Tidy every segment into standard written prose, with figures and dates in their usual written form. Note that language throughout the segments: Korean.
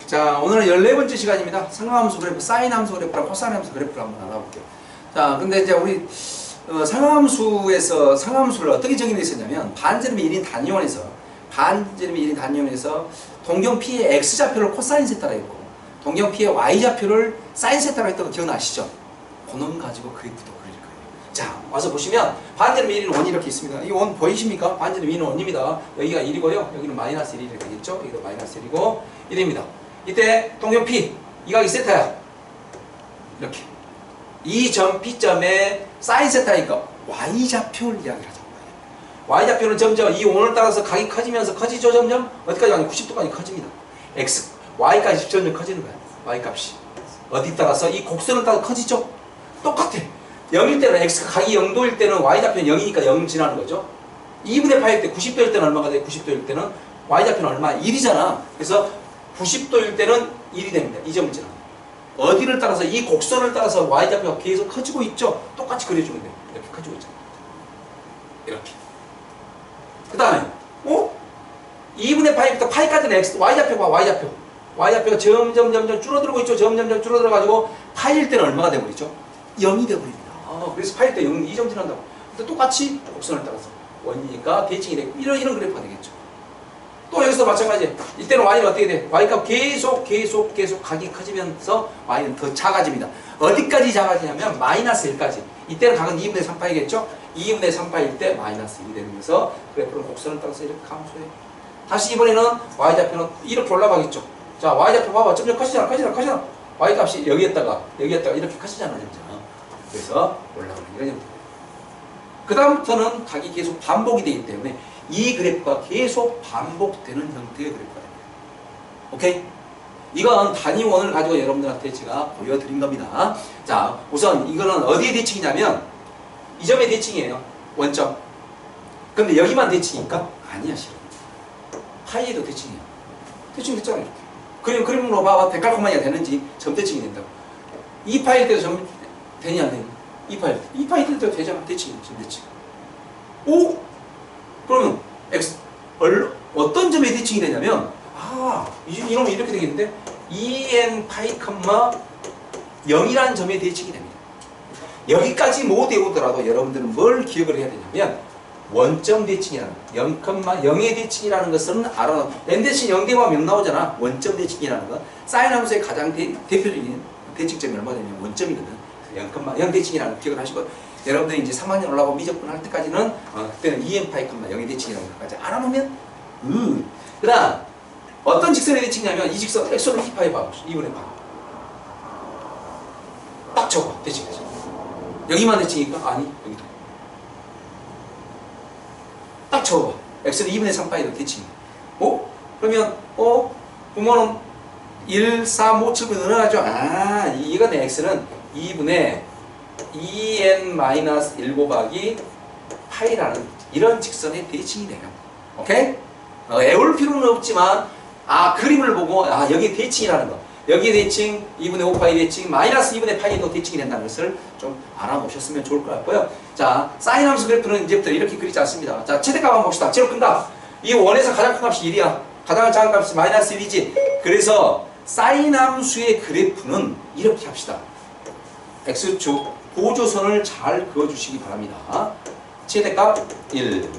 자, 오늘은 14번째 시간입니다. 상하함수 그래프, 사인함수 그래프랑 코사인함수 그래프를 한번 알아볼게요. 자, 근데 이제 우리 상하함수에서 상하함수를 어떻게 정의를 했었냐면 반지름이 1인 단위원에서 동경 P의 X좌표를 코사인 세타라 했고 동경 P의 Y좌표를 사인 세타라 했던 거 기억나시죠? 그놈 가지고 그래프도 그릴 거예요. 자, 와서 보시면 반지름 1인 원이 이렇게 있습니다. 이 원 보이십니까? 반지름 1인 원입니다. 여기가 1이고요. 여기는 마이너스 1이 이렇게 되겠죠? 여기도 마이너스 1이고 1입니다. 이때 동경 P, 이 각이 세타야. 이렇게. 이 점 P점에 사인 세타니까 Y좌표를 이야기를 하자고. Y좌표는 점점 이 원을 따라서 각이 커지면서 커지죠, 점점? 어디까지 가냐? 90도까지 커집니다. X, Y까지 점점 커지는 거야. Y값이. 어디 따라서? 이 곡선을 따라서 커지죠? 똑같아. 0일 때는 X가 각이 0도일 때는 Y좌표는 0이니까 0 지나는 거죠. 2분의 파일 때 90도일 때는 얼마가 돼? 90도일 때는 Y좌표는 얼마? 1이잖아. 그래서 90도일 때는 1이 됩니다. 이 점을 지나면. 어디를 따라서? 이 곡선을 따라서 Y좌표가 계속 커지고 있죠? 똑같이 그려주면 돼요. 이렇게 커지고 있잖아요. 이렇게. 그 다음에 2분의 파이부터 파이까지는 X, Y좌표가 Y좌표. Y좌표가 점점 줄어들고 있죠. 점점 줄어들어가지고 파일 때는 얼마가 돼버리죠? 0이 돼버립니다. 그래서 파일 때 0, 2점 지난다고. 근데 똑같이 곡선을 따라서 원이니까 대칭이 되고 이런 그래프가 되겠죠. 또 여기서 마찬가지. 이때는 Y는 어떻게 돼? Y값 계속 각이 커지면서 Y는 더 작아집니다. 어디까지 작아지냐면 마이너스 1까지. 이때는 각은 2분의 3파이겠죠? 2분의 3파일 때 마이너스 1이 되면서 그래프는 곡선을 따라서 이렇게 감소해. 다시 이번에는 Y좌표는 이렇게 올라가겠죠? 자, Y좌표 봐봐. 점점 커지잖아. Y값이 여기에다가 이렇게 커지잖아, 점점. 그래서 올라가는 이런 형태. 그 다음부터는 각이 계속 반복이 되기 때문에 이 그래프가 계속 반복되는 형태의 그래프가 됩니다. 오케이? 이건 단위원을 가지고 여러분들한테 제가 보여드린 겁니다. 자, 우선 이거는 어디에 대칭이냐면 이 점의 대칭이에요. 원점. 근데 여기만 대칭일까? 아니야, 싫어. 파이에도 대칭이야. 대칭 됐잖아, 이렇게. 그림으로 봐봐. 데칼코마니가 되는지 점 대칭이 된다고. 이 파일 때도 점 되냐, 안 되냐? 이 파일 때도 되잖아. 대칭, 점 대칭. 오? 그러면 X, 어떤 점에 대칭이 되냐면 이놈이 이렇게 되겠는데 2n 파이, 0이라는 점에 대칭이 됩니다. 여기까지 못 외우더라도 여러분들은 뭘 기억을 해야 되냐면 원점 대칭이라는 0,0의 대칭이라는 것은 알아. n 대칭 0대와 0 나오잖아. 원점 대칭이라는 거. 사인 함수의 가장 대표적인 대칭점이 얼마나 되냐면 원점이거든. 0,0 대칭이라는 거 기억을 하시고 여러분들이 이제 3학년 올라가고 미적분 할 때까지는 그때는 2n 파이, 0의 대칭이라는 것까지 알아놓으면 그 다음 어떤 직선의 대칭이냐면 이 직선 x를 2파이 봐봐. 2분의 파. 딱 적어. 대칭이죠. 여기만 대칭일까? 아니, 여기도. 딱 적어. x는 2분의 3파이도 대칭이야. 그러면 부모는 1, 3, 5, 7분 늘어나죠? 이건 x는 2분의 2n-1 곱하기 파이라는 이런 직선의 대칭이 돼요. 오케이? 애울 필요는 없지만 그림을 보고 여기에 대칭이라는 거, 여기에 대칭, 2분의 5파이 대칭, 마이너스 2분의 파이도 대칭이 된다는 것을 좀 알아놓으셨으면 좋을 것 같고요. 자, 사인 함수 그래프는 이제부터 이렇게 그리지 않습니다. 자, 최대값 한번 봅시다. 제일 큰 값. 이 원에서 가장 큰 값이 1이야. 가장 작은 값이 마이너스 1이지. 그래서 사인 함수의 그래프는 이렇게 합시다. X축 보조선을 잘 그어주시기 바랍니다. 최대값 1,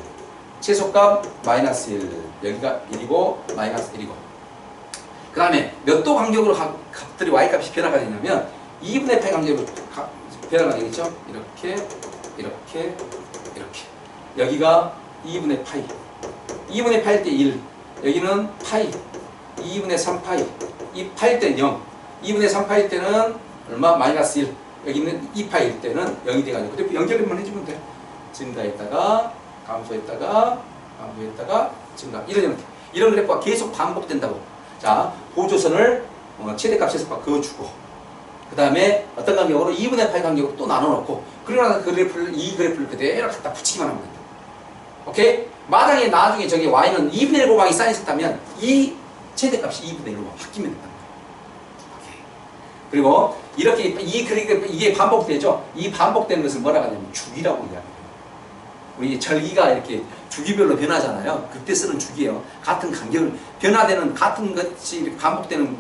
최소값 마이너스 1, 여기가 1이고 마이너스 1이고 그 다음에 몇 도 간격으로 값들이 Y값이 변화가 되냐면 2분의 파이 간격으로 변화가 되겠죠? 이렇게 여기가 2분의 파이 2분의 파일 때 1, 여기는 파이 2분의 3파이 이 파일 때는 0 2분의 3파일 때는 얼마? 마이너스 1 여기는 2파일 때는 0이 돼가지고 그때 연결만 해주면 돼. 증가했다가 감소했다가 증가 이런 그래프가 계속 반복된다고. 자, 보조선을 최대값 최소값 그어주고 그 다음에 어떤 간격으로 2분의 파이 간격으로 또 나눠놓고 그러고 나서 이 그래프를 그대로 갖다 붙이기만 하면 된다. 오케이? 마당에 나중에 저기 y는 2분의 1 곱하기 사인 세타면 이 최대값이 2분의 1로 바뀌면 된다. 그리고 이렇게 이게 반복되죠. 이 반복되는 것을 뭐라고 하냐면 주기라고 이야기해요. 우리 절기가 이렇게 주기별로 변하잖아요. 그때 쓰는 주기예요. 같은 간격을 변화되는 같은 것이 반복되는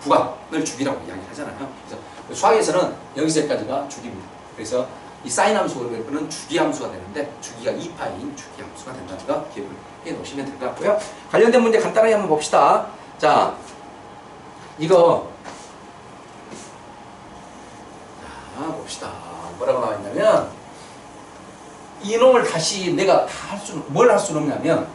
구간을 주기라고 이야기를 하잖아요. 그래서 수학에서는 여기서 여기까지가 주기입니다. 그래서 이 사인 함수 그래프는 주기 함수가 되는데 주기가 2파인 주기 함수가 된다는 거 기억을 해 놓으시면 될 것 같고요. 관련된 문제 간단하게 한번 봅시다. 자, 이거 봅시다. 뭐라고 나와 있냐면 이놈을 다시 내가 다 뭘 할 수는 없냐면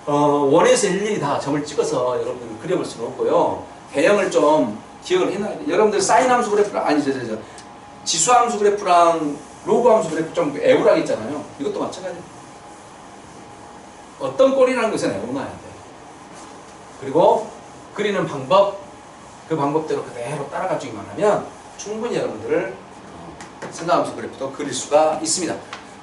원에서 일일이 다 점을 찍어서 여러분들 그려볼 수는 없고요. 대형을 좀 기억을 해놔야 돼요. 여러분들 사인 함수 그래프랑 아니 지수 함수 그래프랑 로그 함수 그래프 좀 애우라고 했잖아요. 이것도 마찬가지예요. 어떤 꼴이라는 것은 애워놔야 돼요. 그리고 그리는 방법, 그 방법대로 그대로 따라가기만 하면 충분히 여러분들을 삼각함수 그래프도 그릴 수가 있습니다.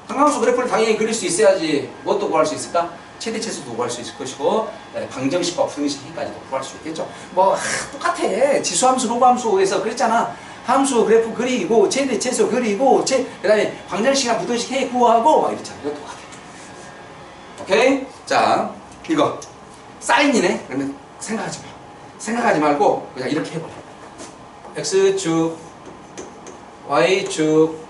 삼각함수 그래프를 당연히 그릴 수 있어야지 무엇도 구할 수 있을까? 최대 최소도 구할 수 있을 것이고 방정식과 부등식까지도 구할 수 있겠죠. 뭐 똑같아. 지수함수, 로그함수에서 그랬잖아. 함수 그래프 그리고 최대 최소 그리고 그 다음에 방정식이나 부등식 해 구하고 막 이랬잖아. 이거 똑같아. 오케이? 자, 이거 사인이네. 그러면 생각하지 마. 생각하지 말고 그냥 이렇게 해버려. x축, y축,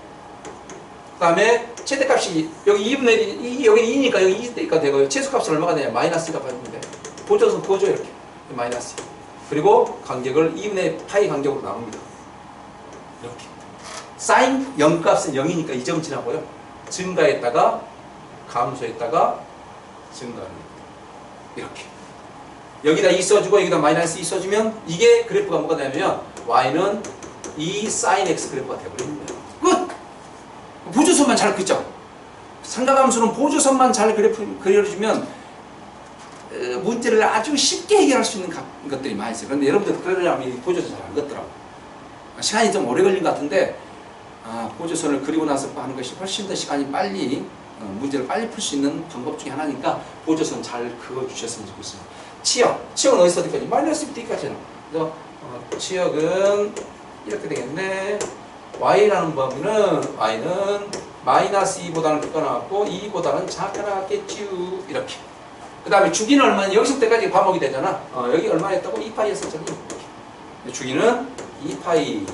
그 다음에 최대값이 여기 2분의 1, 여기 2니까 여기 2니까 되고요. 최소값은 얼마가 되냐? 마이너스가 받는데 보조선 보조 이렇게 마이너스. 그리고 간격을 2분의 파이 간격으로 나옵니다. 이렇게. 사인 0값은 0이니까 이 점 지나고요. 증가했다가 감소했다가 증가를 이렇게. 여기다 2 써주고 여기다 마이너스 2 써주면 이게 그래프가 뭐가 되냐면 y는 2 sin x 그래프가 되어버리는 거예요. 끝! 보조선만 잘 그리죠. 삼각함수는 보조선만 잘 그려주면 문제를 아주 쉽게 해결할 수 있는 것들이 많이 있어요. 그런데 여러분들 그러려면 보조선 잘 안 긋더라고요. 시간이 좀 오래 걸린 것 같은데 보조선을 그리고 나서 하는 것이 훨씬 더 시간이 빨리 문제를 빨리 풀 수 있는 방법 중에 하나니까 보조선 잘 그어주셨으면 좋겠습니다. 치역은 어디서 어디까지? 마이너스부터 여기까지는. 그래서 치역은 이렇게 되겠네. y라는 범위는 y는 마이너스 2보다는 크게 나왔고 2보다는 작게 나왔겠지요. 이렇게. 그 다음에 주기는 얼마냐? 여기서 때까지 반복이 되잖아. 여기 얼마였다고? 2파이였어. 저기. 주기는 2파이.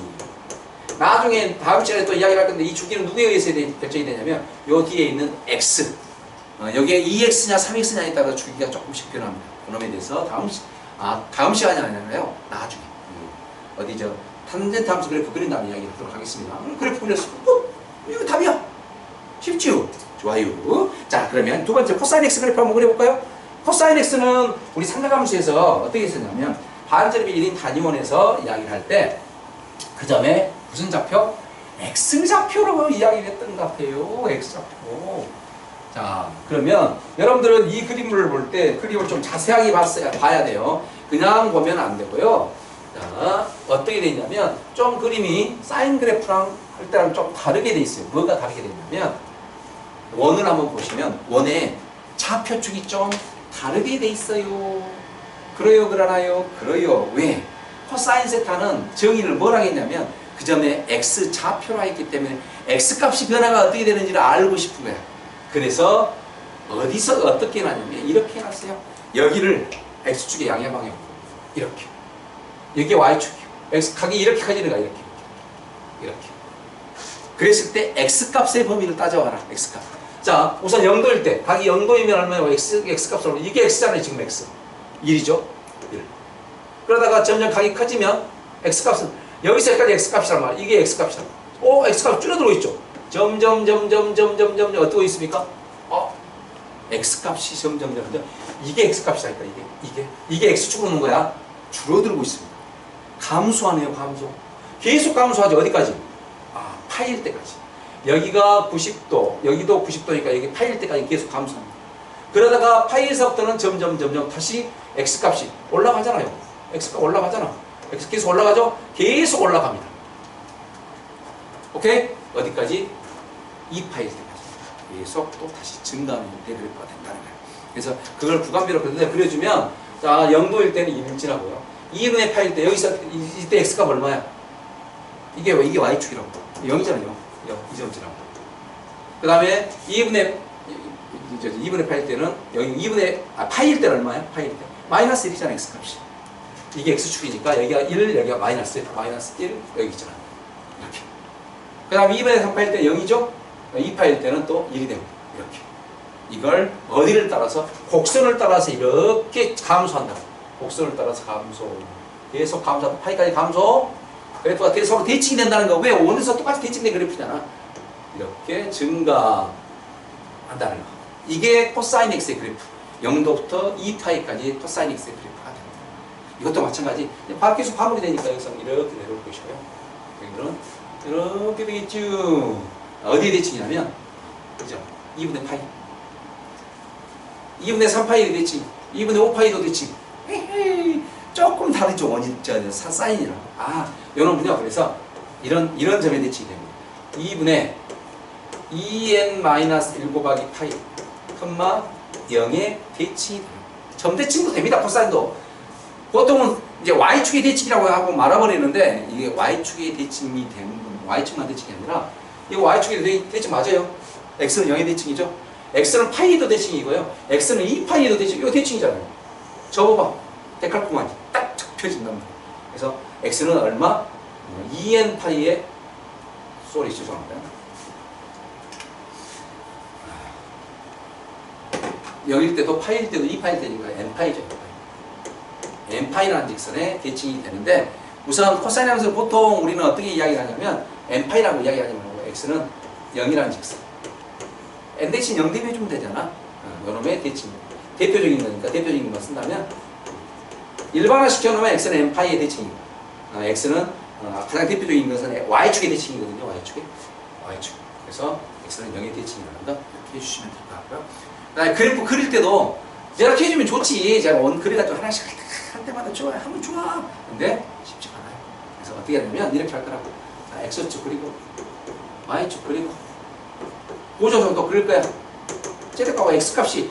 나중에 다음 시간에 또 이야기를 할 건데 이 주기는 누구에 의해서 결정이 되냐면 요 뒤에 있는 x. 여기에 2x냐 3x냐에 따라 주기가 조금씩 변합니다. 그놈에 대해서 다음 시간이 아니라요. 나중에. 어디 탄젠트 함수 그래프 그린다는 이야기 하도록 하겠습니다. 그래프 그렸어. 이거 답이야. 쉽지요? 좋아요. 자, 그러면 두 번째 코사인 x 그래프 한번 그려볼까요? 코사인 x는 우리 삼각함수에서 어떻게 썼냐면 반절입이 1인 단위원에서 이야기를 할 때 그 점에 무슨 좌표? x좌표로 이야기를 했던 것 같아요. x좌표. 자, 그러면 여러분들은 이 그림을 볼 때 그림을 좀 자세하게 봐야 돼요. 그냥 보면 안 되고요. 자, 어떻게 돼 있냐면 좀 그림이 사인 그래프랑 할 때랑 좀 다르게 돼 있어요. 뭐가 다르게 돼 있냐면 원을 한번 보시면 원의 좌표축이 좀 다르게 돼 있어요. 그래요, 그러나요? 그래요. 왜? 코사인 세타는 정의를 뭐라 했냐면 그 점에 x 좌표라 했기 때문에 x 값이 변화가 어떻게 되는지를 알고 싶은 거야. 그래서 어디서 어떻게 해놨냐면 이렇게 해놨어요. 여기를 x축의 양해방향 이렇게. 여기 y축이요. x각이 이렇게 커지는 거야. 이렇게. 그랬을 때 x값의 범위를 따져와라. x값. 자, 우선 0도일 때 각이 0도이면 얼마예요? x값은 얼마? 이게 x잖아요. 지금 x. 1이죠. 1. 그러다가 점점 각이 커지면 x값은 여기서 여기까지 x값이 얼마? 이게 x값이잖아. x값 줄어들고 있죠. 점점 어떻게 있습니까? x값이 점점 이게 x값이라니까. 이게 x축으로 오는 거야. 줄어들고 있습니다. 감소하네요. 감소. 계속 감소하죠. 어디까지? 파일 때까지. 여기가 90도, 여기도 90도니까 여기 파일 때까지 계속 감소합니다. 그러다가 파일에서부터는 점점 다시 x값이 올라가잖아요. x값 올라가잖아. x 계속 올라가죠? 계속 올라갑니다. 오케이? 어디까지? 2파일 때까지. 계속 또 다시 증가하는 데그래프가 된다는 거예요. 그래서 그걸 구간별로 그려주면 자, 0도일 때는 2를 지나고요. 2분의 8일 때 여기서 이때 x값 얼마야? 이게 y축이라고. 0이잖아요. 0. 이 점 지나고. 그 다음에 2분의 8일 때는 여기 2분의 파일 때는 얼마야? 파일 때. 마이너스 1이잖아, x값이. 이게 x축이니까 여기가 1, 여기가 마이너스 1, 여기 있잖아. 이렇게. 그 다음에 2분의 3파일 때 0이죠? 2파일 때는 또 1이 됩니다. 이렇게. 이걸 어디를 따라서? 곡선을 따라서 이렇게 감소한다. 곡선을 따라서 감소. 계속 감소하다. 파이까지 감소. 그래프가 계속 서로 대칭이 된다는 거. 왜? 원에서 똑같이 대칭된 그래프잖아. 이렇게 증가한다는 거. 이게 코사인 x의 그래프. 0도부터 2파이까지 코사인 x의 그래프가 됩니다. 이것도 마찬가지. 계속 반복이 되니까 여기서 이렇게 내려올 것이고요. 여기는 이렇게 되겠죠. 어디에 대칭이냐면, 그죠? 2분의 파이. 2분의 3파이도 대칭. 2분의 5파이도 대칭. 조금 다르죠. 원인, 사인이랑. 요놈은요. 그래서 이런 점에 대칭이 됩니다. 2분의 2n-1 곱하기 파이, 0의 대칭이 됩니다. 점 대칭도 됩니다. 코사인도. 보통은 이제 y축의 대칭이라고 하고 말아버리는데, 이게 y축의 대칭이 되는 건 y축만 대칭이 아니라, 이거 y축의 대칭 맞아요. x는 0의 대칭이죠. x는 파이도 대칭이고요. x는 2파이도 대칭, 이거 대칭이잖아요. 접어봐. 데칼코마니 딱 펴진답니다. 그래서 x는 얼마? 2n 파이의 쏘리 죄송합니다. 0일 때도 파이일 때도 2파일 때니까 n파이죠. n파이라는 직선의 대칭이 되는데, 우선 코사인 함수를 보통 우리는 어떻게 이야기하냐면 n파이라고 이야기하지 말고 x는 0이라는 직선, n 대신 0 대비해주면 되잖아. 요놈의 대칭, 대표적인 거니까 대표적인 것만 쓴다면, 일반화 시켜놓으면 x는 n파이의 대칭이고, x는 가장 대표적인 것은 y축의 대칭이거든요. y축. 그래서 x는 0의 대칭이라는 거 이렇게 해주시면 될 것 같고요. 그다음에 그래프 그릴 때도 이렇게 해주면 좋지. 제가 원 그려가지고 하나씩 할 때마다 좋아요. 하면 좋아. 근데 쉽지가 않아요. 그래서 어떻게 하냐면 이렇게 할 거라고. 자, x축 그리고 y축 그리고 고조선도 그릴 거야. 제대값과 x값이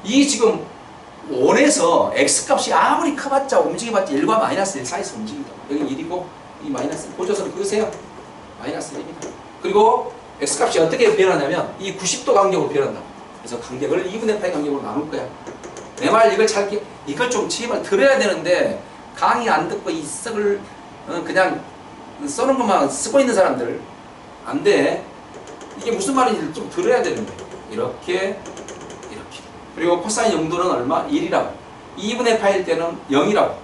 이 지금 원에서 x값이 아무리 커봤자 움직여봤자 1과 마이너스 1 사이에서 움직인다. 여기 1이고 이 마이너스 1. 고조선 그으세요. 마이너스 1입니다. 그리고 x값이 어떻게 변하냐면 이 90도 간격으로 변한다. 그래서 간격을 2분의 파이 간격으로 나눌 거야. 내 말 이걸 이걸 좀 제발 들어야 되는데, 강의 안 듣고 이 썩을 그냥 써는 것만 쓰고 있는 사람들 안 돼. 이게 무슨 말인지 좀 들어야 되는데. 이렇게. 그리고 코사인 0도는 얼마? 1이라고. 2분의 파일 때는 0이라고.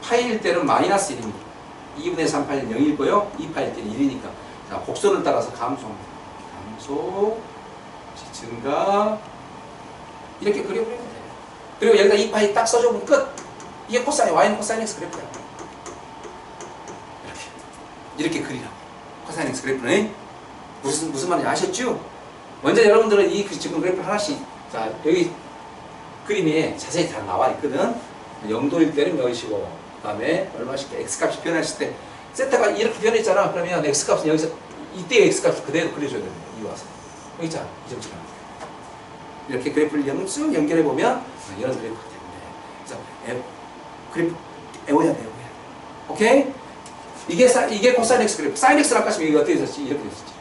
파일 때는 마이너스 1입니다. 2분의 3파일은 0이고요. 2파일 때는 1이니까. 자, 곡선을 따라서 감소합니다. 감소, 증가. 이렇게 그려버리면 돼요. 그리고 여기다 2파이 딱 써주면 끝. 이게 코사인, y는 코사인 x 그래프야. 이렇게 그리라. 코사인 x 그래프는 무슨 말인지 아셨죠? 먼저 여러분들은 이 지금 그래프 하나씩, 자, 여기 그림에 자세히 다 나와 있거든. 0도일 때는 몇이고, 그 다음에 얼마씩 x값이 변했을 때 세타가 이렇게 변했잖아. 그러면 x값은 여기서 이때의 x값을 그대로 그려줘야 됩니다. 이 와서 여기 있잖아. 이 점처럼 이렇게 그래프를 쓱 연결해보면 이런 그래프가 되는데, 그래서 그래프 외워야 돼. 오케이? 이게 코사인 x 그래프. 사인 x를 아까 지금 이게 어떻게 됐었지? 이렇게 됐었지.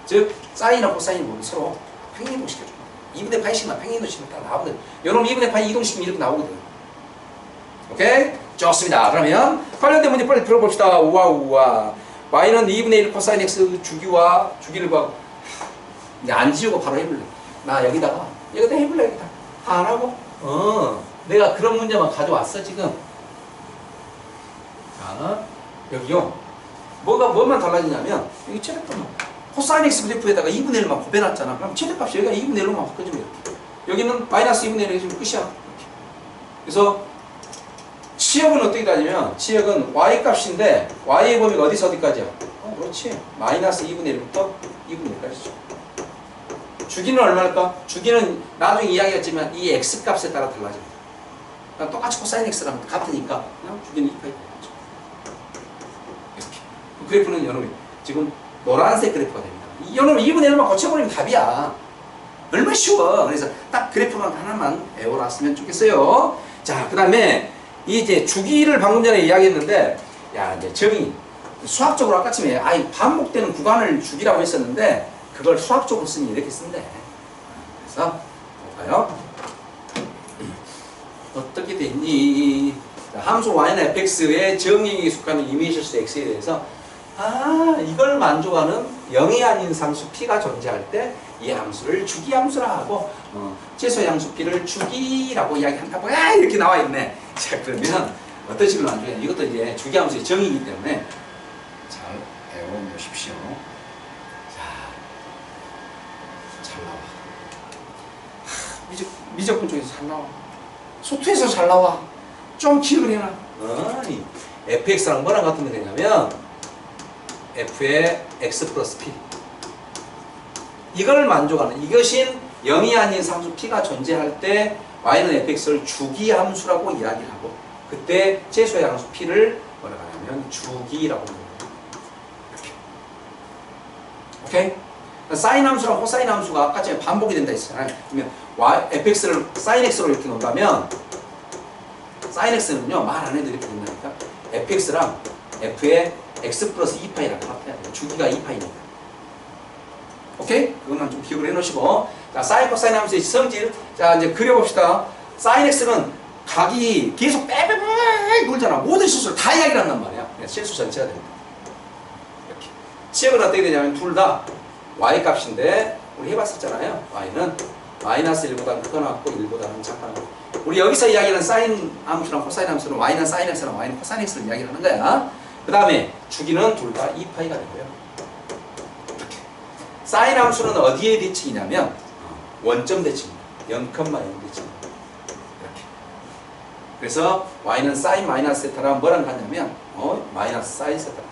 즉 사인하고 코사인이 보면 서로 평행이동 시켜줘. 2분의 파이씩만 평행이동 시키면 딱 나오거든. 요놈 2분의 파이 이동시키면 이렇게 나오거든. 오케이? 좋습니다. 그러면 관련된 문제 빨리 들어봅시다. 우와. y는 2분의 1 코사인 x 주기를 봐. 이제 안 지우고 바로 해볼래. 나 여기다 해볼래. 여기다. 다 안 하고? 내가 그런 문제만 가져왔어, 지금. 자, 여기요. 뭐만 달라지냐면, 여기 최대값만. 코사인 x 그래프에다가 2분의 1만 곱해놨잖아. 그럼 최대값이 여기가 2분의 1로만 바꿔주면 이렇게. 여기는 마이너스 2분의 1 해주면 끝이야. 이렇게. 그래서, 치역은 어떻게 다니면, 치역은 y 값인데, y의 범위가 어디서 어디까지야? 그렇지. 마이너스 2분의 1부터 2분의 1까지죠. 주기는 얼마일까? 주기는 나중에 이야기했지만 이 x 값에 따라 달라집니다. 그러니까 똑같이 코사인 x랑 같으니까 그냥 주기는 2파이 되겠죠. 이렇게. 그 그래프는 여러분 지금 노란색 그래프가 됩니다. 여러분 2분의 1만 고쳐버리면 답이야. 얼마나 쉬워. 그래서 딱 그래프만 하나만 외워놨으면 좋겠어요. 자, 그 다음에 이제 주기를 방금 전에 이야기했는데, 야, 이제 정의 수학적으로 아까쯤에 반복되는 구간을 주기라고 했었는데, 그걸 수학적으로 쓰니 이렇게 쓴대. 그래서 볼까요? 어떻게 돼 있니? 함수 y나 fx의 정의에 속하는 이미지수 x에 대해서 이걸 만족하는 0이 아닌 상수 p가 존재할 때 이 함수를 주기함수라 하고 최소의 함수 p를 주기라고 이야기한다고 이렇게 나와 있네. 자, 그러면 어떤 식으로 만족해? 이것도 이제 주기함수의 정의이기 때문에 잘 배워놓으십시오. 잘 나와. 미적분 쪽에서 잘 나와. 소투에서 잘 나와. 좀 기억을 해놔. fx랑 뭐랑 같으면 되냐면 f의 x 플러스 p. 이걸 만족하는, 이것인 0이 아닌 상수 p가 존재할 때 y는 fx를 주기함수라고 이야기를 하고, 그때 최소의 함수 p를 뭐라고 하냐면 주기라고 합니다. 이렇게. 오케이? 사인 함수랑 코사인 함수가 아까 전에 반복이 된다 했잖아요. 그러면 fx를 sin x로 이렇게 놓는다면 sin x는요 말 안 해도 이렇게 된다니까. fx랑 f의 x 플러스 2파이랑 합해야 돼요. 주기가 2파이니까. 오케이? 그것만 좀 기억을 해놓으시고, 자, 사인 코사인 함수의 성질, 자 이제 그려봅시다. sin x는 각이 계속 빼빼빼 놀잖아. 모든 실수를 다 이야기를 한단 말이야. 실수 전체가 됩니다. 이렇게 치역은 어떻게 되냐면 둘 다 y 값인데 우리 해봤었잖아요. y는 마이너스 1보다 크거나 같고 1보다는 작거나. 우리 여기서 이야기하는 사인 함수랑 코사인 함수는 y는 사인 x랑 y는 코사인 x를 이야기를 하는 거야. 그 다음에 주기는 둘 다 2파이가 되고요. 이렇게. 사인 함수는 어디에 대칭이냐면 원점 대칭입니다. 0,0 대칭입니다. 이렇게. 그래서 y는 사인 마이너스 세타랑 뭐랑 같냐면 마이너스 사인 세타.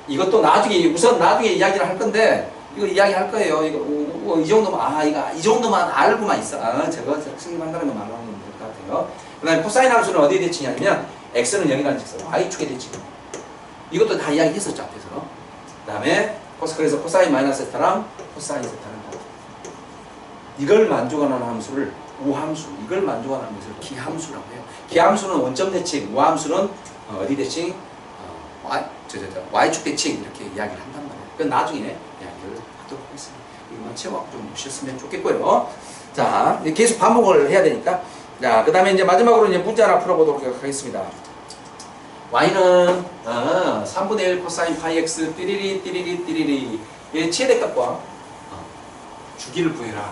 이것도 나중에, 우선 나중에 이야기를 할 건데, 이거 이야기 할 거예요. 이거, 이 정도만, 이 정도만 알고만 있어. 저거 승립한다는 거 말하면 될 것 같아요. 그 다음에 코사인 함수는 어디에 대칭이냐면, x는 0이라는 직선, y축에 대칭. 이것도 다 이야기 했었죠, 앞에서. 그 다음에, 그래서 코사인 마이너스 세타랑 코사인 세타는 같아. 이걸 만족하는 함수를 우함수, 이걸 만족하는 함수를 기함수라고 해요. 기함수는 원점 대칭, 우함수는 어디 대칭? Y축 대칭 이렇게 이야기를 한단 말이에요. 그건 나중에 이야기를 하도록 하겠습니다. 이것만 채워 좀 보셨으면 좋겠고요. 자, 계속 반복을 해야 되니까. 자, 그 다음에 이제 마지막으로 이제 문제 하나 풀어보도록 하겠습니다. Y는 3분의 1 코사인 파이 X 띠리리 띠리리 띠리리 의 최대값과 주기를 구해라.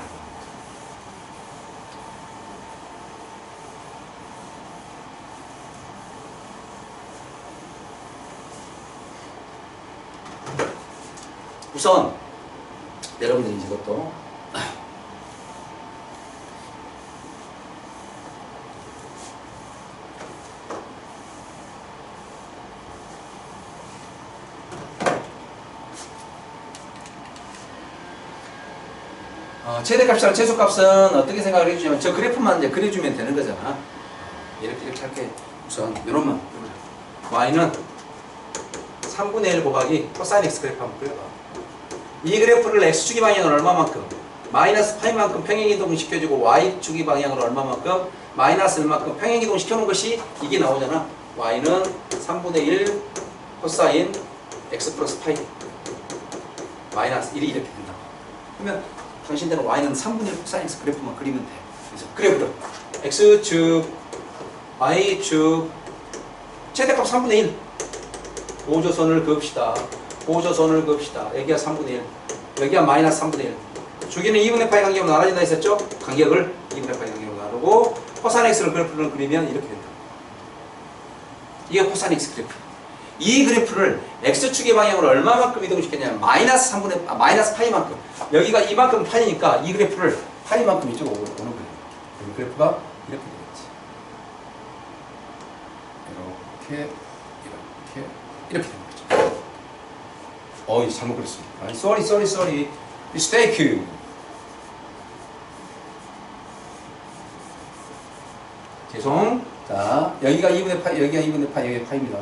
우선 여러분들이 이것도 최대값이랑 최소값은 어떻게 생각을 해주냐면 저 그래프만 이제 그려주면 되는 거잖아. 이렇게 할게. 우선 요런만 y는 3분의 1 곱하기 코사인 x 그래프 한번 그려봐. 이 그래프를 x축이 방향으로 얼마만큼? 마이너스 파이만큼 평행이동 시켜주고 y축이 방향으로 얼마만큼? 마이너스 1만큼 평행이동 시켜놓은 것이 이게 나오잖아. y는 3분의 1 코사인 x 플러스 파이 마이너스 1이 이렇게 된다. 그러면 당신들은 y는 3분의 1 코사인 x 그래프만 그리면 돼. 그래서 그래프를 x축, y축 최대값 3분의 1 보조선을 그읍시다. 보조선을 그읍시다. 여기가 3분의 1, 여기가 마이너스 3분의 1. 주기는 2분의 파이 간격으로 나눠진다 했었죠? 간격을 2분의 파이 간격으로 나누고 코사인 x를 그래프를 그리면 이렇게 된다. 이게 코사인 x 그래프. 이 그래프를 x축의 방향으로 얼마만큼 이동시켰냐면 마이너스 파이만큼. 여기가 이만큼 파이니까 이 그래프를 파이만큼 이쪽으로 오는 거예요. 이 그래프가 이렇게 되겠지. 이렇게 되는 거죠. 잘못 그렸습니다. sorry. mistake. 죄송. 자, 여기가 2분의 파이, 여기가 2분의 파이, 여기가 파이입니다.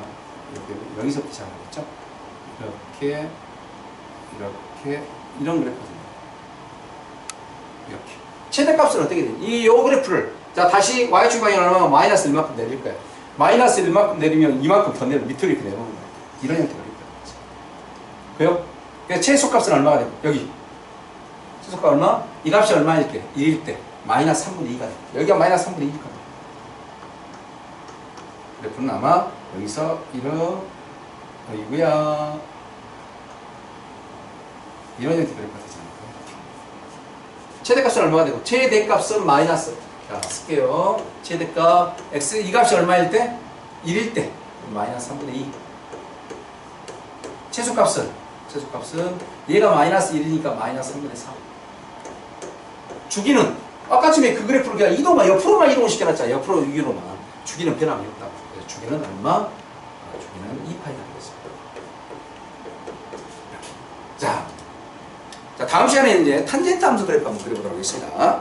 이렇게, 여기서부터 시작하겠죠? 이렇게, 이런 그래프입니다. 이렇게. 최대값은 어떻게 되지? 요 그래프를, 자, 다시 y축 방향을 하면 마이너스 1만큼 내릴 거예요. 마이너스 1만큼 내리면 이만큼 더 내려, 밑으로 이렇게 내려오는 거예요. 이런 형태가 될 거예요. 그래요? 그래서 최소값은 얼마가 돼요? 여기. 최소값 얼마? 이 값이 얼마일 때? 1일 때. 마이너스 3분의 2가 돼. 여기가 마이너스 3분의 2니까. 그래프는 아마 여기서 어이구야. 이런 형태 그래프가 되지 않을까. 최대값은 얼마가 되고? 최대값은 마이너스. 자, 쓸게요. 최대값 x 이 값이 얼마일 때? 1일 때 마이너스 3분의 2. 최소값은 얘가 마이너스 1이니까 마이너스 3분의 4. 주기는 아까쯤에 그 그래프를 그냥 이동만 옆으로만 이동시켜놨잖아. 옆으로 위로만. 주기는 변함이 없다고. 그래서 주기는 얼마? 주기는 2파이가 되겠습니다. 자, 다음 시간에 이제 탄젠트 함수 그래프 한번 그려보도록 하겠습니다.